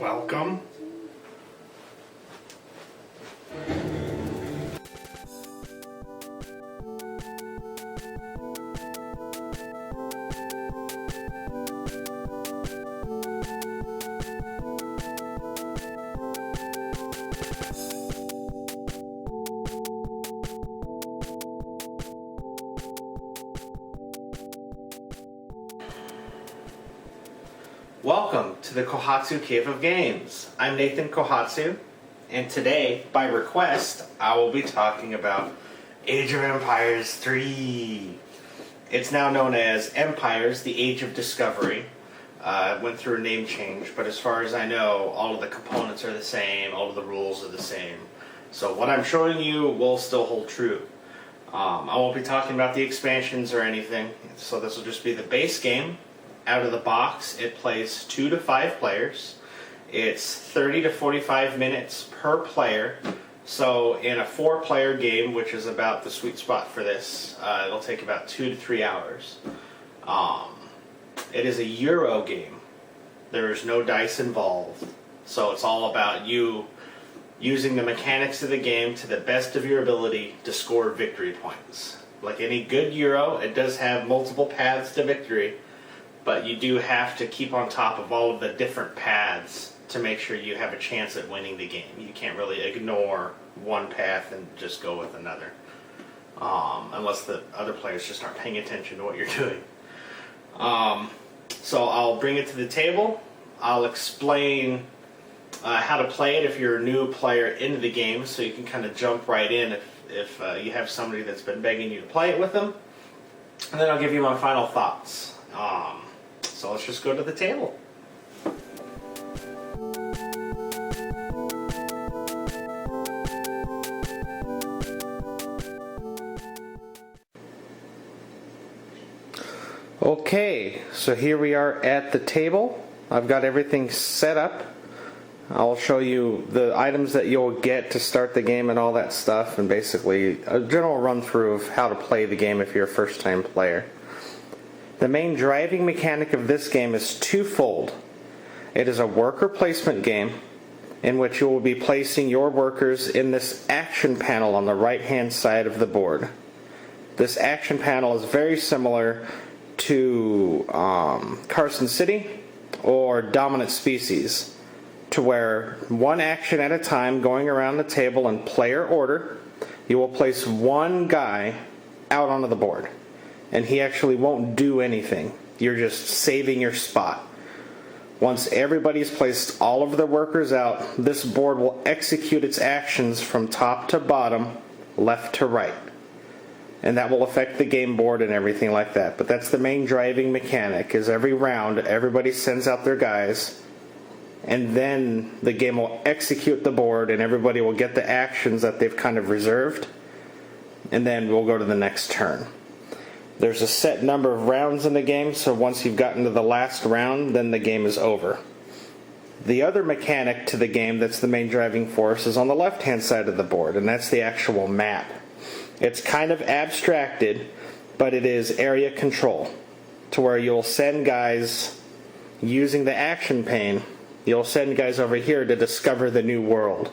Welcome. Welcome to the Kohatsu Cave of Games. I'm Nathan Kohatsu, and today, by request, I will be talking about Age of Empires 3. It's now known as Empires, the Age of Discovery. It went through a name change, but as far as I know, all of the components are the same, all of the rules are the same. So what I'm showing you will still hold true. I won't be talking about the expansions or anything, so this will just be the base game. Out of the box, it plays 2 to 5 players. It's 30 to 45 minutes per player. So in a 4-player game, which is about the sweet spot for this, it'll take about 2 to 3 hours. It is a Euro game. There is no dice involved. So it's all about you using the mechanics of the game to the best of your ability to score victory points. Like any good Euro, it does have multiple paths to victory, but you do have to keep on top of all of the different paths to make sure you have a chance at winning the game. You can't really ignore one path and just go with another, unless the other players just aren't paying attention to what you're doing. So I'll bring it to the table. I'll explain how to play it if you're a new player into the game, so you can kind of jump right in if you have somebody that's been begging you to play it with them. And then I'll give you my final thoughts. So let's just go to the table. Okay, so here we are at the table. I've got everything set up. I'll show you the items that you'll get to start the game and all that stuff, and basically a general run through of how to play the game if you're a first time player. The main driving mechanic of this game is twofold. It is a worker placement game in which you will be placing your workers in this action panel on the right hand side of the board. This action panel is very similar to Carson City or Dominant Species, to where one action at a time, going around the table in player order, you will place one guy out onto the board. And he actually won't do anything. You're just saving your spot. Once everybody's placed all of their workers out, this board will execute its actions from top to bottom, left to right. And that will affect the game board and everything like that. But that's the main driving mechanic, is every round everybody sends out their guys, and then the game will execute the board and everybody will get the actions that they've kind of reserved, and then we'll go to the next turn. There's a set number of rounds in the game, so once you've gotten to the last round, then the game is over. The other mechanic to the game that's the main driving force is on the left-hand side of the board, and that's the actual map. It's kind of abstracted, but it is area control, to where you'll send guys using the action pane. You'll send guys over here to discover the new world,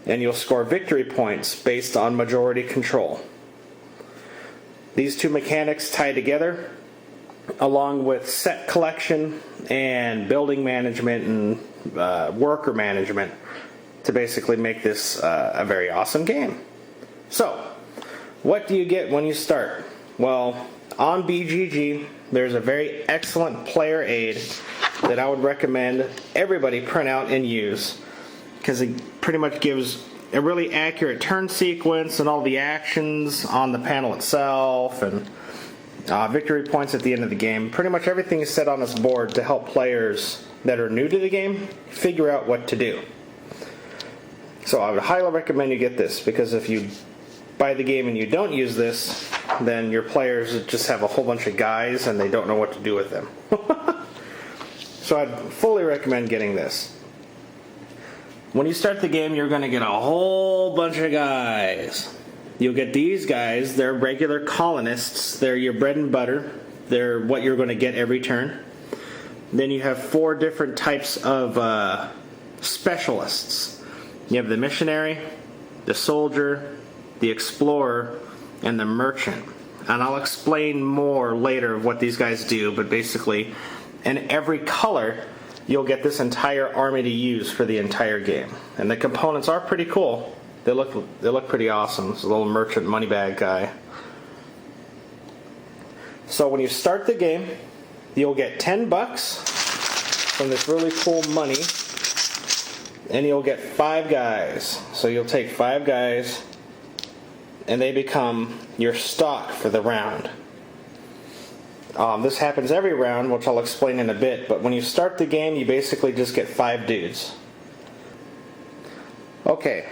and you'll score victory points based on majority control. These two mechanics tie together, along with set collection and building management and worker management, to basically make this a very awesome game. So, what do you get when you start? Well, on BGG, there's a very excellent player aid that I would recommend everybody print out and use, because it pretty much gives a really accurate turn sequence and all the actions on the panel itself, and victory points at the end of the game. Pretty much everything is set on this board to help players that are new to the game figure out what to do. So I would highly recommend you get this, because if you buy the game and you don't use this, then your players just have a whole bunch of guys and they don't know what to do with them. So I'd fully recommend getting this. When you start the game, you're going to get a whole bunch of guys. You'll get these guys. They're regular colonists. They're your bread and butter. They're what you're going to get every turn. Then you have 4 different types of specialists. You have the missionary, the soldier, the explorer, and the merchant. And I'll explain more later what these guys do, but basically, in every color, you'll get this entire army to use for the entire game. And the components are pretty cool. They look pretty awesome. This little merchant money bag guy. So when you start the game, you'll get $10 from this really cool money, and you'll get 5 guys. So you'll take 5 guys, and they become your stock for the round. This happens every round, which I'll explain in a bit, but when you start the game, you basically just get 5 dudes. Okay,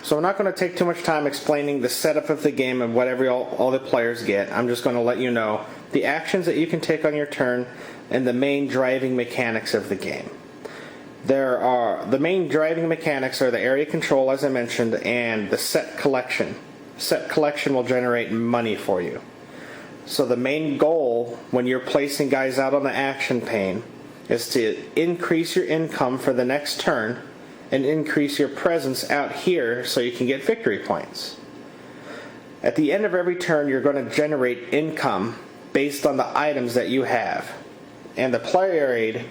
so I'm not going to take too much time explaining the setup of the game and what all the players get. I'm just going to let you know the actions that you can take on your turn and the main driving mechanics of the game. The main driving mechanics are the area control, as I mentioned, and the set collection. Set collection will generate money for you. So the main goal when you're placing guys out on the action pane is to increase your income for the next turn and increase your presence out here so you can get victory points. At the end of every turn, you're going to generate income based on the items that you have. And the player aid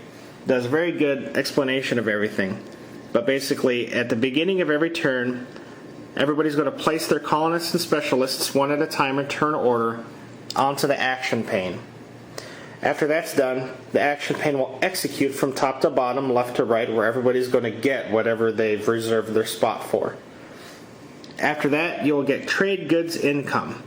does a very good explanation of everything. But basically, at the beginning of every turn, everybody's going to place their colonists and specialists one at a time in turn order onto the action pane. After that's done, the action pane will execute from top to bottom, left to right, where everybody's going to get whatever they've reserved their spot for. After that, you'll get trade goods income.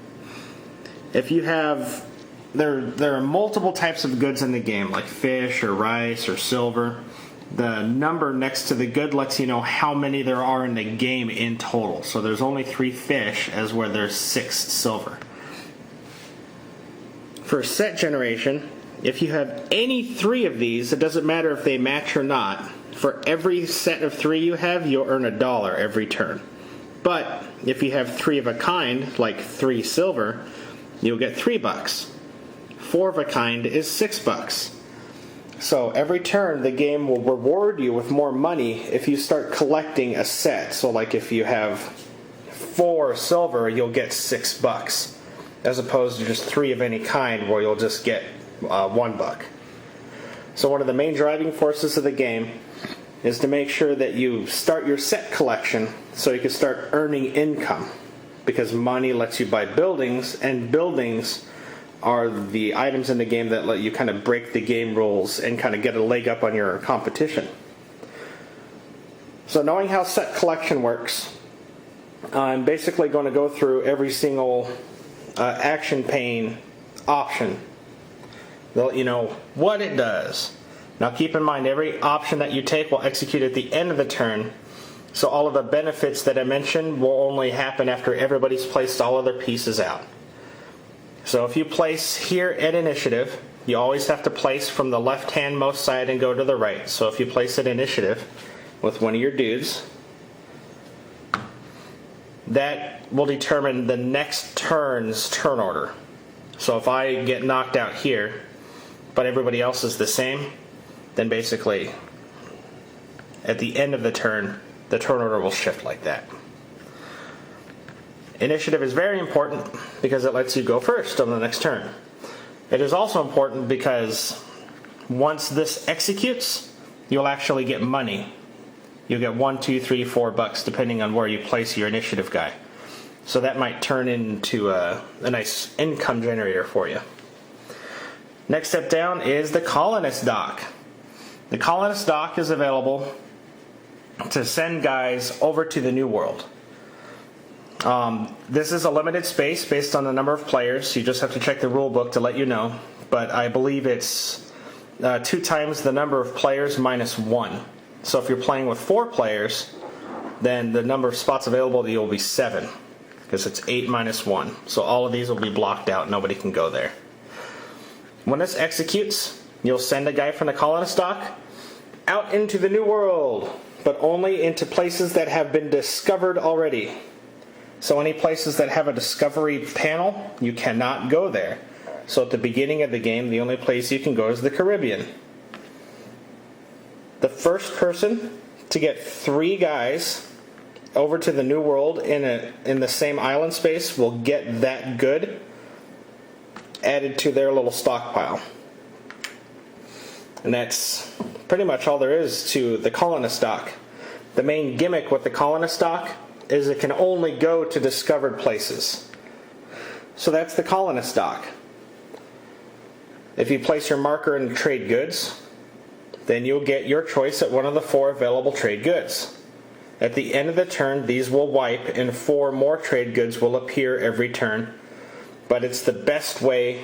If you have, there are multiple types of goods in the game, like fish or rice or silver. The number next to the good lets you know how many there are in the game in total. So there's only 3 fish, as where there's 6 silver. For set generation, if you have any 3 of these, it doesn't matter if they match or not. For every set of 3 you have, you'll earn $1 every turn. But if you have 3 of a kind, like 3 silver, you'll get $3. 4 of a kind is $6. So every turn, the game will reward you with more money if you start collecting a set. So like if you have 4 silver, you'll get $6, as opposed to just 3 of any kind, where you'll just get $1. So one of the main driving forces of the game is to make sure that you start your set collection so you can start earning income, because money lets you buy buildings, and buildings are the items in the game that let you kind of break the game rules and kind of get a leg up on your competition. So knowing how set collection works, I'm basically going to go through every single action pane option. They'll let you know what it does. Now keep in mind, every option that you take will execute at the end of the turn, so all of the benefits that I mentioned will only happen after everybody's placed all of their pieces out. So if you place here at initiative, you always have to place from the left-hand most side and go to the right. So if you place at initiative with one of your dudes, that will determine the next turn's turn order. So if I get knocked out here, but everybody else is the same, then basically at the end of the turn order will shift like that. Initiative is very important because it lets you go first on the next turn. It is also important because once this executes, you'll actually get money. You'll get $1, $2, $3, $4 depending on where you place your initiative guy. So that might turn into a nice income generator for you. Next step down is the colonist dock. The colonist dock is available to send guys over to the New World. This is a limited space based on the number of players. You just have to check the rule book to let you know. But I believe it's 2 times the number of players minus 1. So if you're playing with 4 players, then the number of spots available to you will be 7. Because it's 8 minus 1. So all of these will be blocked out. Nobody can go there. When this executes, you'll send a guy from the colonist dock out into the New World, but only into places that have been discovered already. So any places that have a discovery panel, you cannot go there. So at the beginning of the game, the only place you can go is the Caribbean. The first person to get 3 guys over to the New World in the same island space will get that good added to their little stockpile. And that's pretty much all there is to the colonist dock. The main gimmick with the colonist dock is it can only go to discovered places. So that's the colonist dock. If you place your marker in trade goods, then you'll get your choice at one of the 4 available trade goods. At the end of the turn, these will wipe and 4 more trade goods will appear every turn, but it's the best way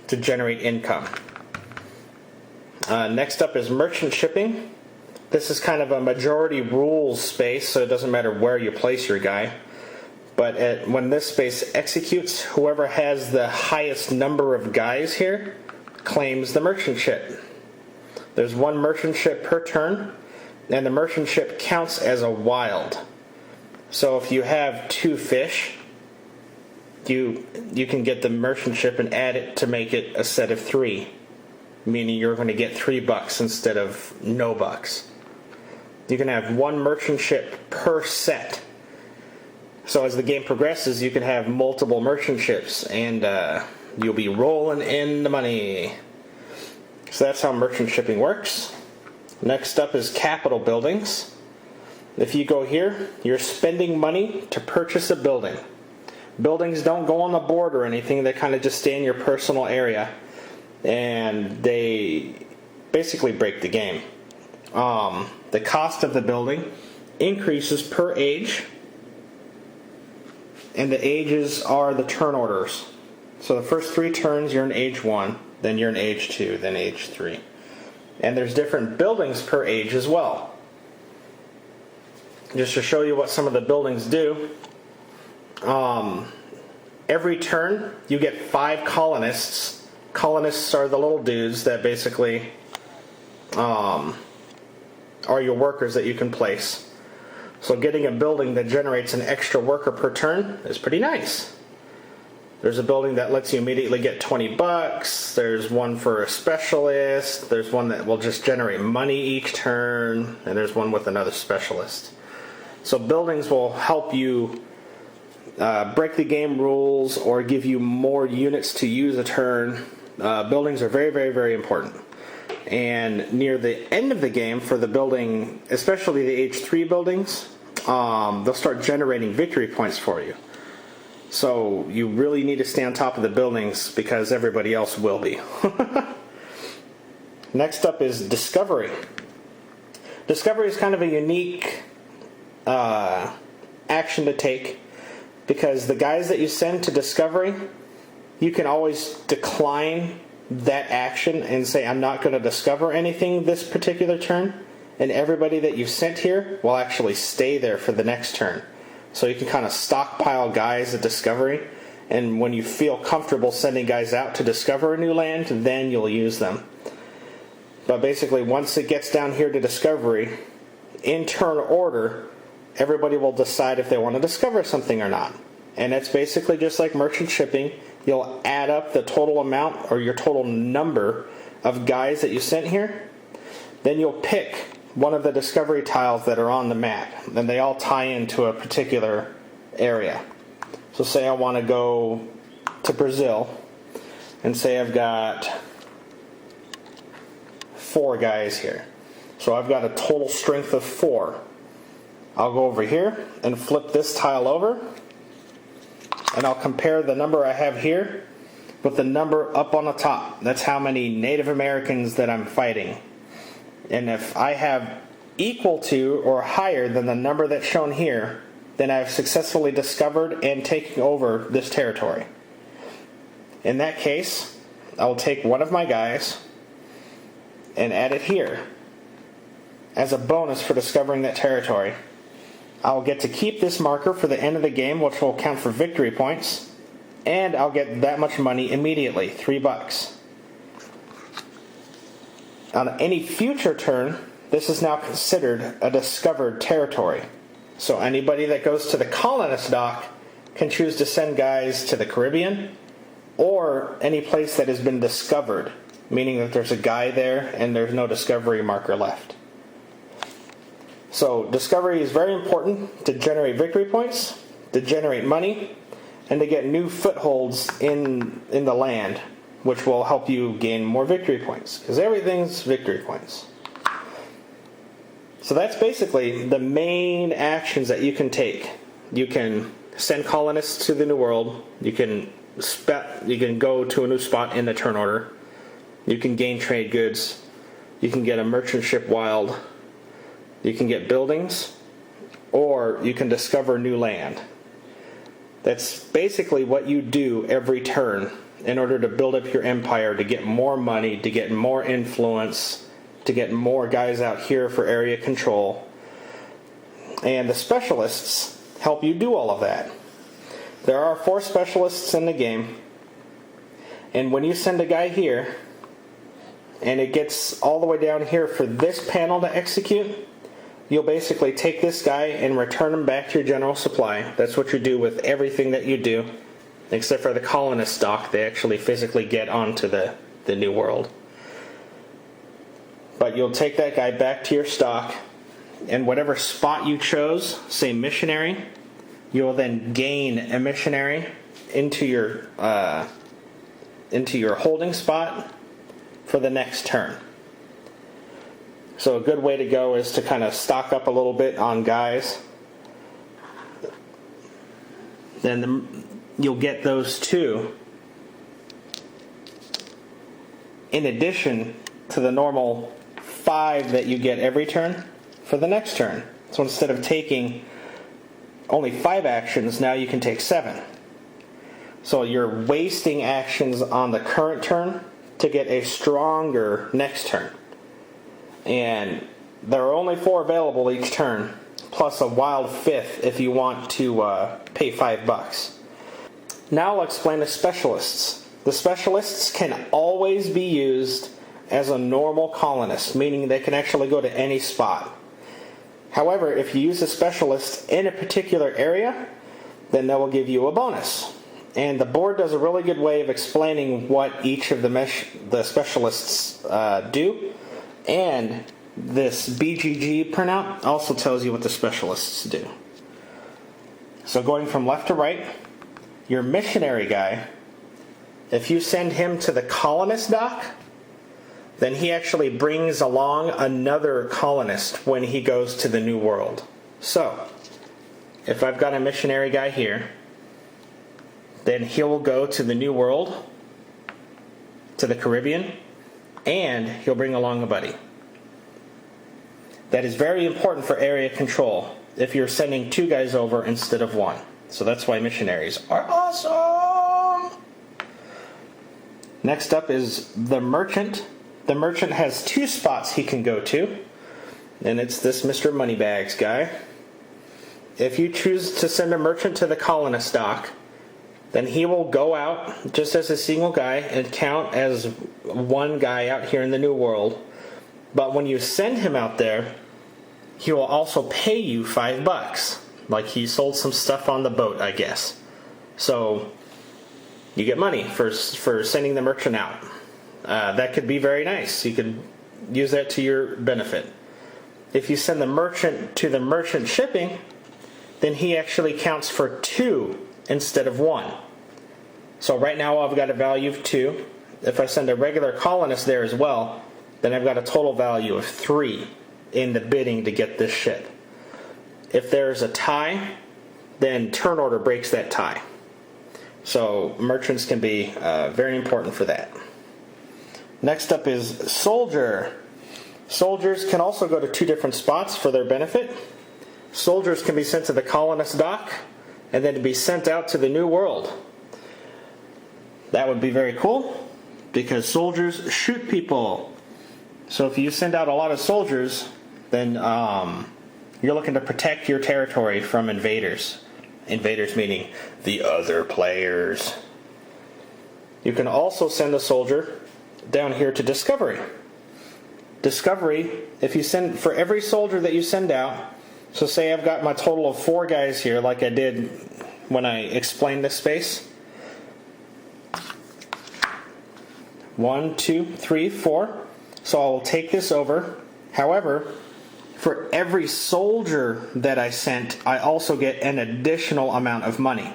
to generate income. Next up is merchant shipping. This is kind of a majority rules space, so it doesn't matter where you place your guy. But when this space executes, whoever has the highest number of guys here claims the merchant ship. There's 1 merchant ship per turn, and the merchant ship counts as a wild. So if you have 2 fish, you can get the merchant ship and add it to make it a set of 3, meaning you're going to get $3 instead of no bucks. You can have 1 merchant ship per set. So as the game progresses, you can have multiple merchant ships, and you'll be rolling in the money. So that's how merchant shipping works. Next up is capital buildings. If you go here, you're spending money to purchase a building. Buildings don't go on the board or anything. They kind of just stay in your personal area, and they basically break the game. The cost of the building increases per age, and the ages are the turn orders. So the first 3 turns you're in age 1, then you're in age 2, then age 3. And there's different buildings per age as well. Just to show you what some of the buildings do, every turn you get 5 colonists. Colonists are the little dudes that basically are your workers that you can place. So getting a building that generates an extra worker per turn is pretty nice. There's a building that lets you immediately get $20. There's one for a specialist. There's one that will just generate money each turn. And there's one with another specialist. So buildings will help you break the game rules or give you more units to use a turn. Buildings are very, very, very important. And near the end of the game for the building, especially the age 3 buildings, they'll start generating victory points for you. So you really need to stay on top of the buildings because everybody else will be. Next up is Discovery. Discovery is kind of a unique action to take because the guys that you send to Discovery, you can always decline that action and say, I'm not going to discover anything this particular turn, and everybody that you've sent here will actually stay there for the next turn. So you can kind of stockpile guys at Discovery, and when you feel comfortable sending guys out to discover a new land, then you'll use them. But basically, once it gets down here to Discovery, in turn order, everybody will decide if they want to discover something or not. And it's basically just like merchant shipping. You'll add up the total amount or your total number of guys that you sent here. Then you'll pick one of the discovery tiles that are on the map, and they all tie into a particular area. So say I want to go to Brazil, and say I've got 4 guys here. So I've got a total strength of 4. I'll go over here and flip this tile over, and I'll compare the number I have here with the number up on the top. That's how many Native Americans that I'm fighting. And if I have equal to or higher than the number that's shown here, then I've successfully discovered and taken over this territory. In that case, I will take one of my guys and add it here as a bonus for discovering that territory. I'll get to keep this marker for the end of the game, which will count for victory points, and I'll get that much money immediately, $3. On any future turn, this is now considered a discovered territory. So anybody that goes to the colonist dock can choose to send guys to the Caribbean or any place that has been discovered, meaning that there's a guy there and there's no discovery marker left. So discovery is very important to generate victory points, to generate money, and to get new footholds in the land, which will help you gain more victory points, because everything's victory points. So that's basically the main actions that you can take. You can send colonists to the New World. You can go to a new spot in the turn order. You can gain trade goods. You can get a merchant ship wild. You can get buildings, or you can discover new land. That's basically what you do every turn in order to build up your empire, to get more money, to get more influence, to get more guys out here for area control. And the specialists help you do all of that. There are 4 specialists in the game, and when you send a guy here, and it gets all the way down here for this panel to execute, you'll basically take this guy and return him back to your general supply. That's what you do with everything that you do, except for the colonist dock. They actually physically get onto the New World. But you'll take that guy back to your stock, and whatever spot you chose, say missionary, you'll then gain a missionary into your holding spot for the next turn. So a good way to go is to kind of stock up a little bit on guys. Then you'll get those 2 in addition to the normal 5 that you get every turn for the next turn. So instead of taking only 5 actions, now you can take 7. So you're wasting actions on the current turn to get a stronger next turn. And there are only 4 available each turn, plus a wild 5th if you want to pay $5. Now I'll explain the specialists. The specialists can always be used as a normal colonist, meaning they can actually go to any spot. However, if you use a specialist in a particular area, then that will give you a bonus. And the board does a really good way of explaining what each of the specialists do. And this BGG printout also tells you what the specialists do. So going from left to right, your missionary guy, if you send him to the colonist dock, then he actually brings along another colonist when he goes to the New World. So, if I've got a missionary guy here, then he will go to the New World, to the Caribbean, and he'll bring along a buddy. That is very important for area control if you're sending 2 guys over instead of 1. So that's why missionaries are awesome! Next up is the merchant. The merchant has 2 spots he can go to, and it's this Mr. Moneybags guy. If you choose to send a merchant to the colonist dock, then he will go out just as a single guy and count as 1 guy out here in the New World. But when you send him out there, he will also pay you $5. Like he sold some stuff on the boat, I guess. So you get money for sending the merchant out. That could be very nice. You could use that to your benefit. If you send the merchant to the merchant shipping, then he actually counts for 2 instead of 1. So right now I've got a value of 2. If I send a regular colonist there as well, then I've got a total value of 3 in the bidding to get this ship. If there's a tie, then turn order breaks that tie. So merchants can be very important for that. Next up is soldier. Soldiers can also go to 2 different spots for their benefit. Soldiers can be sent to the colonist dock and then to be sent out to the New World. That would be very cool because soldiers shoot people. So if you send out a lot of soldiers, then you're looking to protect your territory from invaders. Invaders meaning the other players. You can also send a soldier down here to discovery. Discovery, if you send for every soldier that you send out, so say I've got my total of 4 guys here like I did when I explained this space. 1, 2, 3, 4. So I'll take this over. However, for every soldier that I sent, I also get an additional amount of money.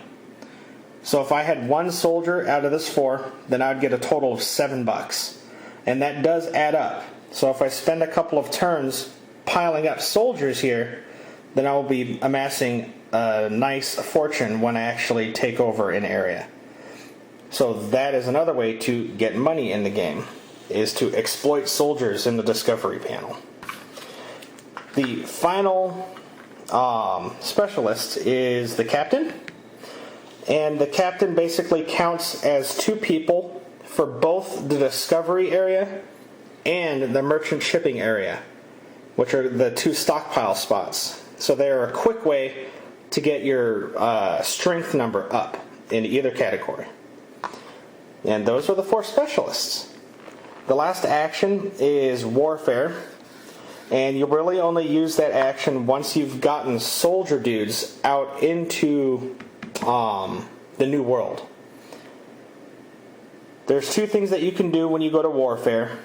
So if I had one soldier out of this 4, then I would get a total of $7. And that does add up. So if I spend a couple of turns piling up soldiers here, then I will be amassing a nice fortune when I actually take over an area. So that is another way to get money in the game, is to exploit soldiers in the discovery panel. The final specialist is the captain. And the captain basically counts as 2 people for both the discovery area and the merchant shipping area, which are the 2 stockpile spots. So they are a quick way to get your strength number up in either category. And those are the 4 specialists. The last action is warfare, and you really only use that action once you've gotten soldier dudes out into the new world. There's 2 things that you can do when you go to warfare.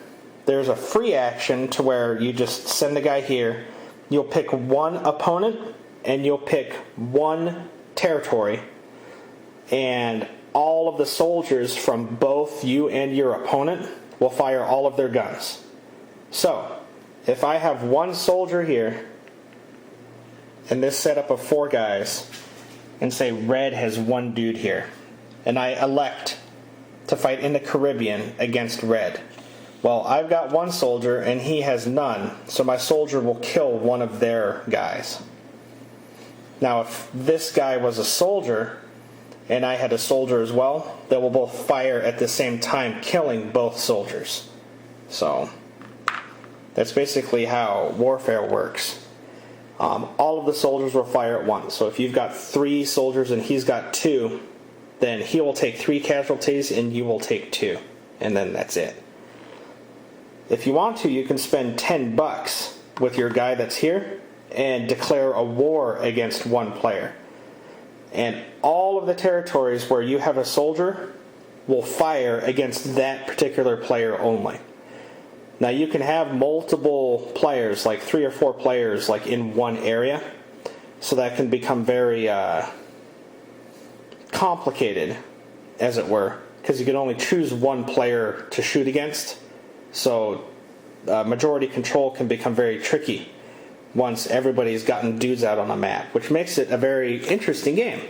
There's a free action to where you just send the guy here. You'll pick 1 opponent and you'll pick 1 territory, and all of the soldiers from both you and your opponent will fire all of their guns. So if I have 1 soldier here in this setup of 4 guys, and say red has 1 dude here, and I elect to fight in the Caribbean against red. Well, I've got 1 soldier and he has none, so my soldier will kill 1 of their guys. Now if this guy was a soldier and I had a soldier as well, they will both fire at the same time, killing both soldiers. So that's basically how warfare works. All of the soldiers will fire at once. So if you've got 3 soldiers and he's got 2, then he will take 3 casualties and you will take 2. And then that's it. If you want to, you can spend $10 with your guy that's here and declare a war against 1 player. And all of the territories where you have a soldier will fire against that particular player only. Now you can have multiple players, like 3 or 4 players, like in one area, so that can become very complicated, as it were, because you can only choose 1 player to shoot against. So majority control can become very tricky once everybody's gotten dudes out on a map, which makes it a very interesting game.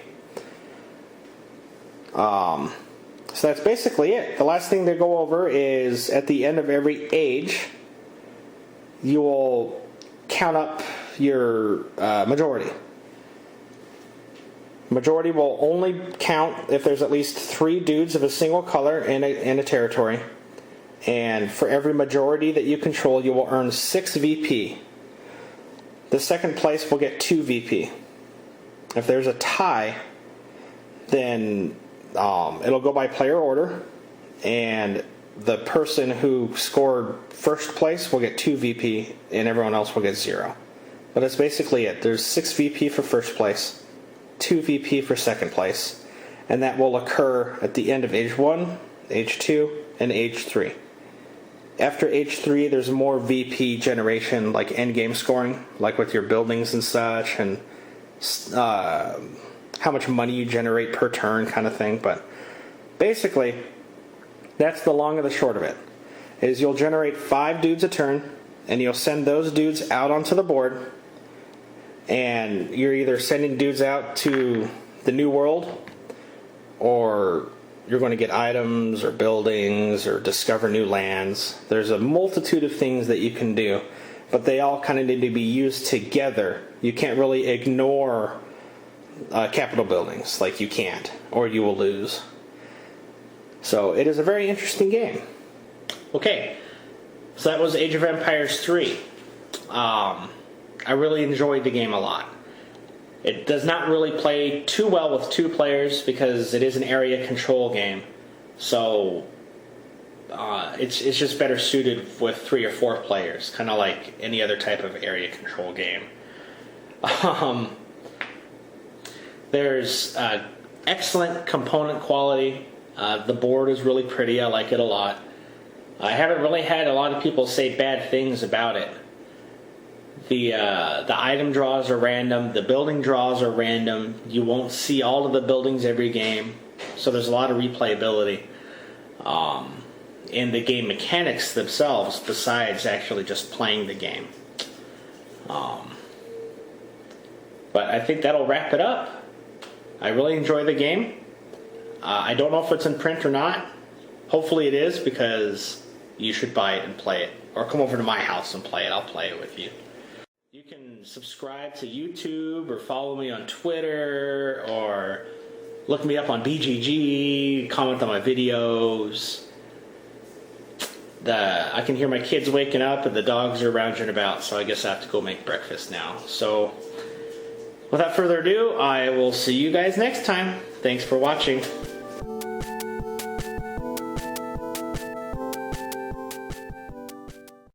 So that's basically it. The last thing to go over is at the end of every age, you will count up your majority. Majority will only count if there's at least 3 dudes of a single color in a territory. And for every majority that you control, you will earn 6 VP. The second place will get 2 VP. If there's a tie, then it'll go by player order, and the person who scored first place will get 2 VP, and everyone else will get 0. But that's basically it. There's 6 VP for first place, 2 VP for second place, and that will occur at the end of age 1, age 2, and age 3. After age 3, there's more VP generation, like endgame scoring, like with your buildings and such, and how much money you generate per turn kind of thing. But basically, that's the long and the short of it, is you'll generate 5 dudes a turn, and you'll send those dudes out onto the board, and you're either sending dudes out to the new world, or you're going to get items or buildings or discover new lands. There's a multitude of things that you can do, but they all kind of need to be used together. You can't really ignore capital buildings, like you can't, or you will lose. So it is a very interesting game. Okay, so that was Age of Empires 3. I really enjoyed the game a lot. It does not really play too well with 2 players because it is an area control game. So it's just better suited with 3 or 4 players, kind of like any other type of area control game. There's excellent component quality. The board is really pretty. I like it a lot. I haven't really had a lot of people say bad things about it. The item draws are random. The building draws are random. You won't see all of the buildings every game, so there's a lot of replayability in the game mechanics themselves, besides actually just playing the game. But I think that'll wrap it up. I really enjoy the game. I don't know if it's in print or not. Hopefully it is, because you should buy it and play it. Or come over to my house and play it. I'll play it with you. You can subscribe to YouTube or follow me on Twitter or look me up on BGG, comment on my videos. I can hear my kids waking up and the dogs are rounding about, so I guess I have to go make breakfast now. So without further ado, I will see you guys next time. Thanks for watching.